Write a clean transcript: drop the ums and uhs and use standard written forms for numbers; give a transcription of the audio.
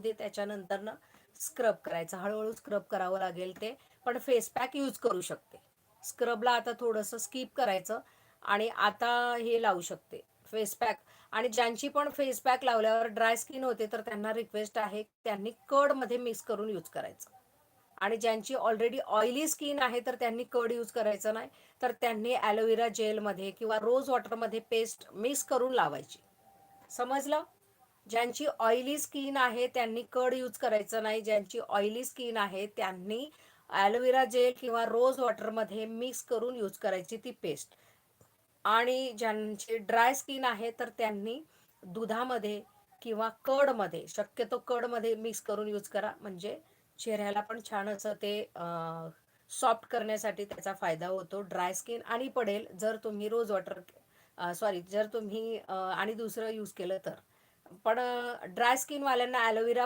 दे, त्याच्यानंतरनं scrub करायचं. हळूहळू scrub करावं लागेल ते, पण फेस पॅक यूज करू शकते. स्क्रबला आता थोडंसं स्किप करायचं आणि आता हे लावू शकते फेस पॅक. आणि ज्यांची पण फेस पॅक लावल्यावर ड्राय स्किन होते तर त्यांना रिक्वेस्ट आहे त्यांनी कर्डमध्ये मिक्स करून यूज करायचं. आणि ज्यांची ऑलरेडी ऑइली स्किन आहे तर त्यांनी कर्ड यूज करायचं नाही, तर त्यांनी ॲलोवेरा जेलमध्ये किंवा रोज वॉटरमध्ये पेस्ट मिक्स करून लावायची. समजलं? ज्यांची ऑइली स्किन आहे त्यांनी कर्ड यूज करायचं नाही. ज्यांची ऑइली स्किन आहे त्यांनी ॲलोवेरा जेल किंवा रोज वॉटरमध्ये मिक्स करून यूज करायची ती पेस्ट. आणि ज्यांची ड्राय स्किन आहे तर त्यांनी दुधामध्ये किंवा कर्डमध्ये, शक्यतो कर्डमध्ये मिक्स करून यूज करा, म्हणजे चेहऱ्याला पण छान असं ते सॉफ्ट करण्यासाठी त्याचा फायदा होतो. ड्राय स्किन आणि पडेल जर तुम्ही रोज वॉटर, सॉरी, जर तुम्ही आणि दुसरं यूज केलं तर. पण ड्राय स्किनवाल्यांना ॲलोवेरा